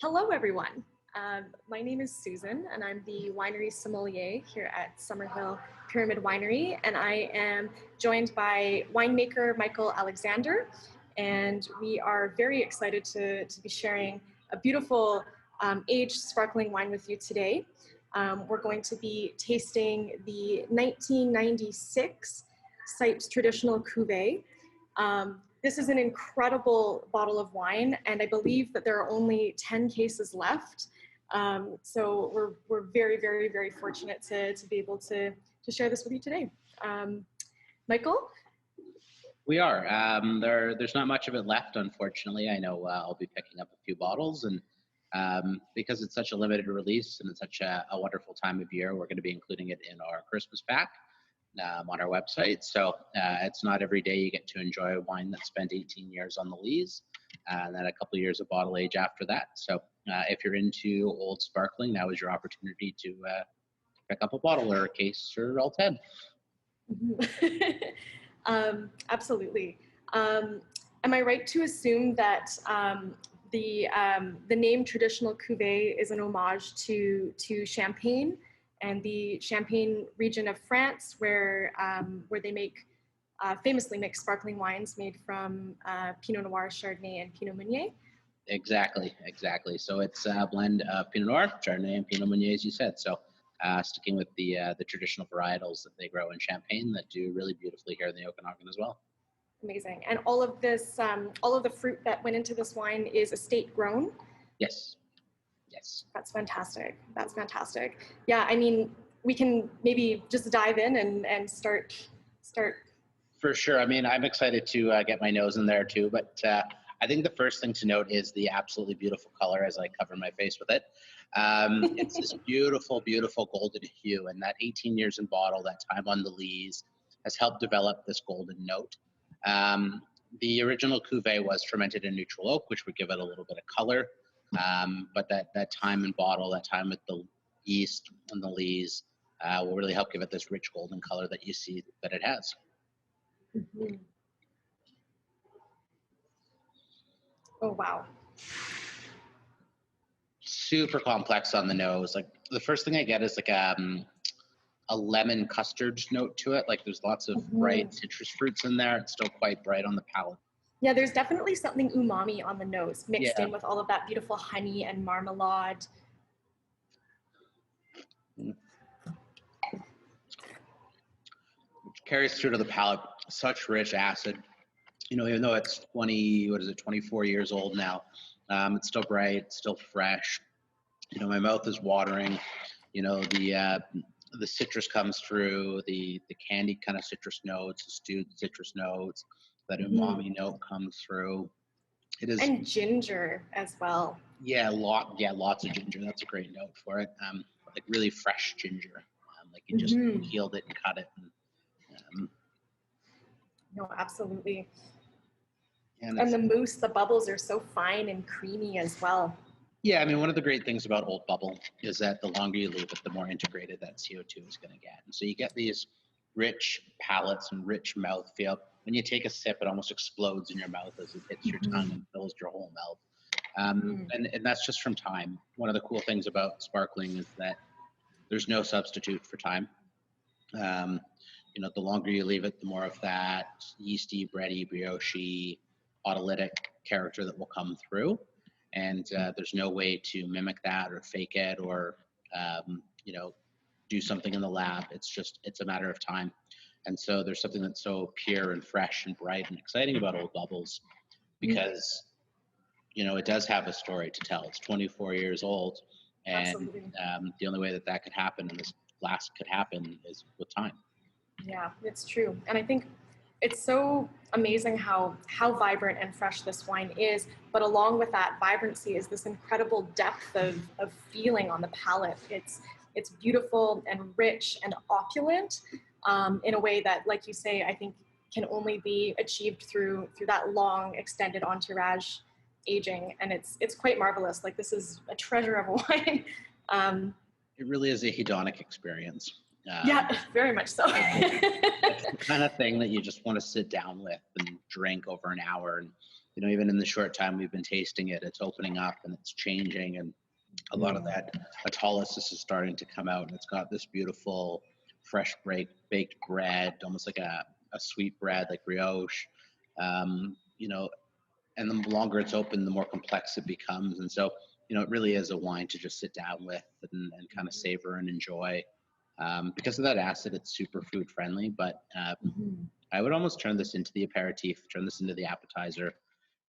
Hello, everyone. My name is Susan, and I'm the winery sommelier here at Summerhill Pyramid Winery, and I am joined by winemaker Michael Alexander, and we are very excited to be sharing a beautiful aged sparkling wine with you today. We're going to be tasting the 1996 Cipes Traditional Cuvee. This is an incredible bottle of wine, and I believe that there are only 10 cases left. So we're very, very, very fortunate to be able to share this with you today. Michael? We are. There's not much of it left, unfortunately. I know I'll be picking up a few bottles, and because it's such a limited release and it's such a wonderful time of year, we're going to be including it in our Christmas pack on our website. So it's not every day you get to enjoy a wine that spent 18 years on the lees and then a couple of years of bottle age after that. So if you're into old sparkling, now is your opportunity to pick up a bottle or a case or all 10. Absolutely. Am I right to assume that the name Traditional Cuvée is an homage to Champagne and the Champagne region of France, where they famously make sparkling wines made from Pinot Noir, Chardonnay, and Pinot Meunier? Exactly. So it's a blend of Pinot Noir, Chardonnay, and Pinot Meunier, as you said. So sticking with the traditional varietals that they grow in Champagne that do really beautifully here in the Okanagan as well. Amazing. And all of this, all of the fruit that went into this wine is estate grown? Yes. That's fantastic. Yeah, I mean, we can maybe just dive in and start. For sure. I mean, I'm excited to get my nose in there too, but I think the first thing to note is the absolutely beautiful color as I cover my face with it. It's this beautiful, beautiful golden hue, and that 18 years in bottle, that time on the lees, has helped develop this golden note. The original cuvee was fermented in neutral oak, which would give it a little bit of color. But that time in bottle, that time with the yeast and the lees, will really help give it this rich golden color that you see that it has. Mm-hmm. Oh, wow. Super complex on the nose. Like the first thing I get is like a lemon custard note to it. Like there's lots of bright citrus fruits in there. It's still quite bright on the palate. Yeah, there's definitely something umami on the nose mixed in with all of that beautiful honey and marmalade. Which carries through to the palate. Such rich acid. You know, even though it's 24 years old now, it's still bright, still fresh. You know, my mouth is watering. You know, the citrus comes through, the candied kind of citrus notes, the stewed citrus notes, that umami note comes through. It is, and ginger as well. Yeah, lots of ginger. That's a great note for it. Like really fresh ginger. Like you just peeled it and cut it. No, absolutely. And the mousse, the bubbles are so fine and creamy as well. Yeah, I mean, one of the great things about Old Bubble is that the longer you leave it, the more integrated that CO2 is going to get. And so you get these rich palates and rich mouthfeel. When you take a sip, it almost explodes in your mouth as it hits your tongue and fills your whole mouth. And that's just from time. One of the cool things about sparkling is that there's no substitute for time. You know, the longer you leave it, the more of that yeasty, bready, brioche, autolytic character that will come through. And there's no way to mimic that or fake it or, you know, do something in the lab. It's a matter of time. And so there's something that's so pure and fresh and bright and exciting about Old Bubbles because, you know, it does have a story to tell. It's 24 years old. And the only way that could happen and this last could happen is with time. Yeah, it's true. And I think it's so amazing how vibrant and fresh this wine is, but along with that vibrancy is this incredible depth of feeling on the palate. It's beautiful and rich and opulent in a way that, like you say, I think can only be achieved through that long extended entourage aging, and it's quite marvelous. Like this is a treasure of a wine. It really is a hedonic experience. Yeah, very much so. It's the kind of thing that you just want to sit down with and drink over an hour. And even in the short time we've been tasting it, it's opening up and it's changing, and a lot of that autolysis is starting to come out, and it's got this beautiful fresh baked bread, almost like a sweet bread, like brioche. And the longer it's open, the more complex it becomes. And so, it really is a wine to just sit down with and kind of savor and enjoy. Because of that acid, it's super food friendly, but I would almost turn this into the aperitif, turn this into the appetizer,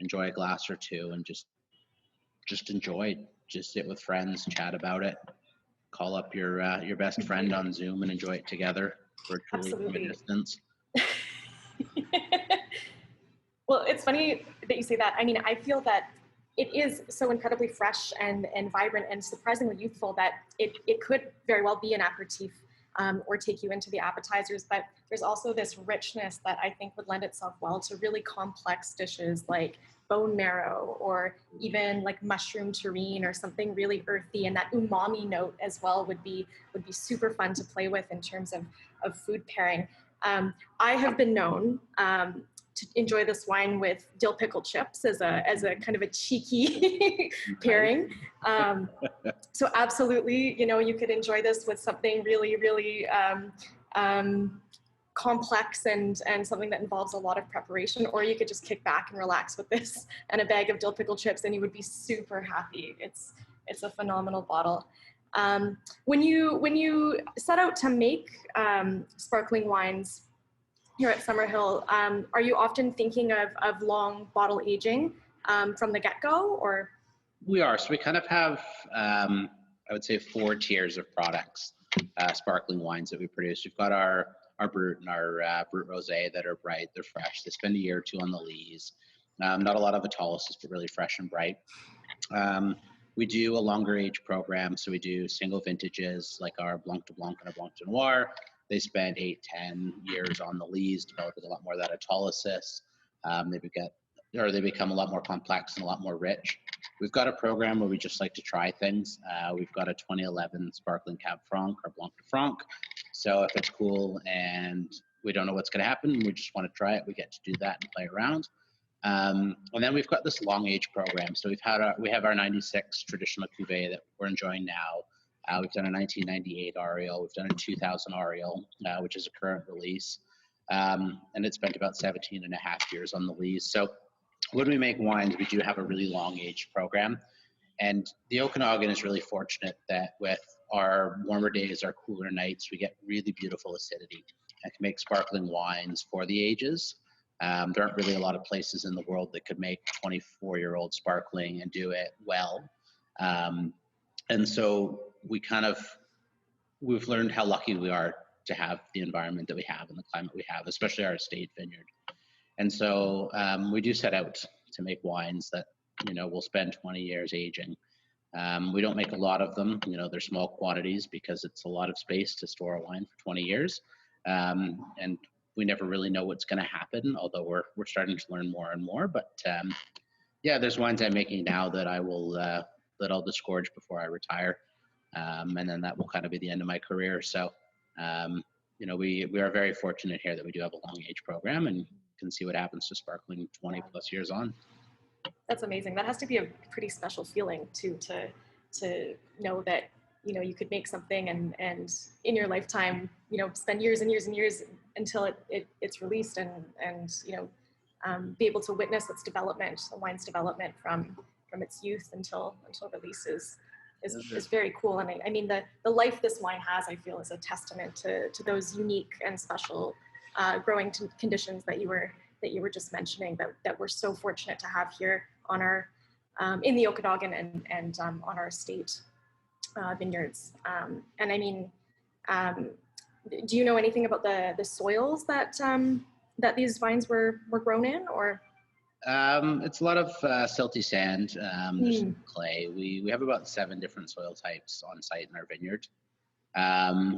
enjoy a glass or two, and just enjoy. Just sit with friends, chat about it, call up your best friend on Zoom and enjoy it together virtually from a distance. Well, it's funny that you say that. I mean, I feel that it is so incredibly fresh and vibrant and surprisingly youthful that it could very well be an aperitif or take you into the appetizers. But there's also this richness that I think would lend itself well to really complex dishes like bone marrow or even like mushroom terrine or something really earthy. And that umami note as well would be super fun to play with in terms of food pairing. I have been known to enjoy this wine with dill pickle chips as a kind of a cheeky pairing. So absolutely, you could enjoy this with something really, really complex and something that involves a lot of preparation, or you could just kick back and relax with this and a bag of dill pickle chips and you would be super happy. It's a phenomenal bottle. When you set out to make sparkling wines here at Summerhill, are you often thinking of long bottle aging from the get-go, or? We are. So we kind of have, I would say, 4 tiers of products, sparkling wines that we produce. We've got our Brut and our Brut Rosé that are bright, they're fresh. They spend a year or two on the lees. Not a lot of autolysis, but really fresh and bright. We do a longer age program, so we do single vintages like our Blanc de Blanc and our Blanc de Noir. They spend 8-10 years on the lees, developing a lot more of that autolysis. They become a lot more complex and a lot more rich. We've got a program where we just like to try things. We've got a 2011 Sparkling Cab Franc or Blanc de Franc. So if it's cool and we don't know what's going to happen, we just want to try it, we get to do that and play around. And then we've got this long age program. So we have our 96 Traditional Cuvee that we're enjoying now. We've done a 1998 Ariel. We've done a 2000 Ariel, which is a current release. And it's spent about 17 and a half years on the lees. So when we make wines, we do have a really long age program. And the Okanagan is really fortunate that with our warmer days, our cooler nights, we get really beautiful acidity and can make sparkling wines for the ages. There aren't really a lot of places in the world that could make 24-year-old sparkling and do it well. And so we've learned how lucky we are to have the environment that we have and the climate we have, especially our estate vineyard. And so we do set out to make wines that, will spend 20 years aging. We don't make a lot of them, they're small quantities because it's a lot of space to store a wine for 20 years. And we never really know what's going to happen, although we're starting to learn more and more. But there's wines I'm making now that I'll disgorge before I retire. And then that will kind of be the end of my career. So, we are very fortunate here that we do have a long age program and can see what happens to sparkling 20 plus years on. That's amazing. That has to be a pretty special feeling too, to know that, you could make something and in your lifetime, spend years and years and years until it's released and be able to witness its development, the wine's development from its youth until release is very cool. And I mean, the life this wine has, I feel, is a testament to those unique and special growing conditions that you were just mentioning that we're so fortunate to have here on our in the Okanagan and on our estate vineyards. And I mean, do you know anything about the soils that these vines were grown in, or? It's a lot of silty sand. There's some clay. We have about 7 different soil types on site in our vineyard.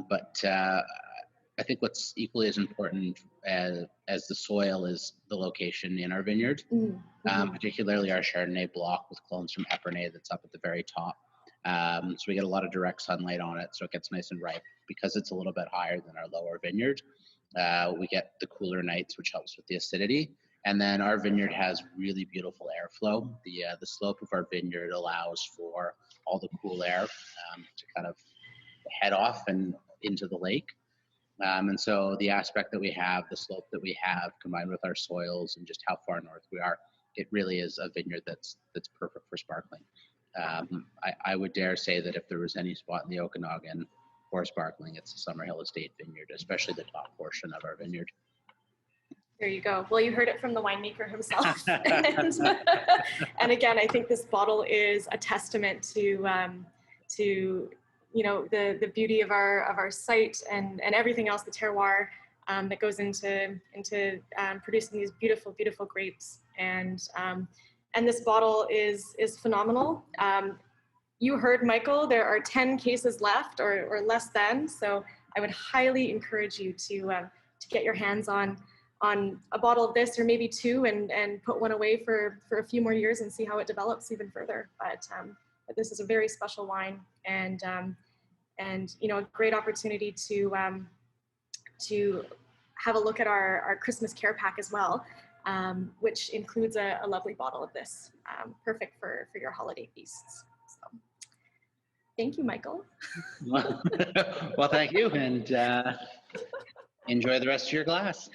But I think what's equally as important as the soil is the location in our vineyard, particularly our Chardonnay block with clones from Epernay that's up at the very top. So we get a lot of direct sunlight on it, so it gets nice and ripe. Because it's a little bit higher than our lower vineyard, we get the cooler nights, which helps with the acidity. And then our vineyard has really beautiful airflow. The slope of our vineyard allows for all the cool air to kind of head off and into the lake. And so the aspect that we have, the slope that we have, combined with our soils and just how far north we are, it really is a vineyard that's perfect for sparkling. I would dare say that if there was any spot in the Okanagan for sparkling, it's the Summerhill Estate Vineyard, especially the top portion of our vineyard. There you go. Well, you heard it from the winemaker himself. And again, I think this bottle is a testament to the beauty of our site and everything else, the terroir that goes into producing these beautiful grapes. And this bottle is phenomenal. You heard Michael, there are 10 cases left or less than, so I would highly encourage you to get your hands on a bottle of this, or maybe two, and put one away for a few more years and see how it develops even further. But this is a very special wine, and a great opportunity to have a look at our Christmas care pack as well, which includes a lovely bottle of this, perfect for your holiday feasts. So, thank you, Michael. Well, thank you, and enjoy the rest of your glass.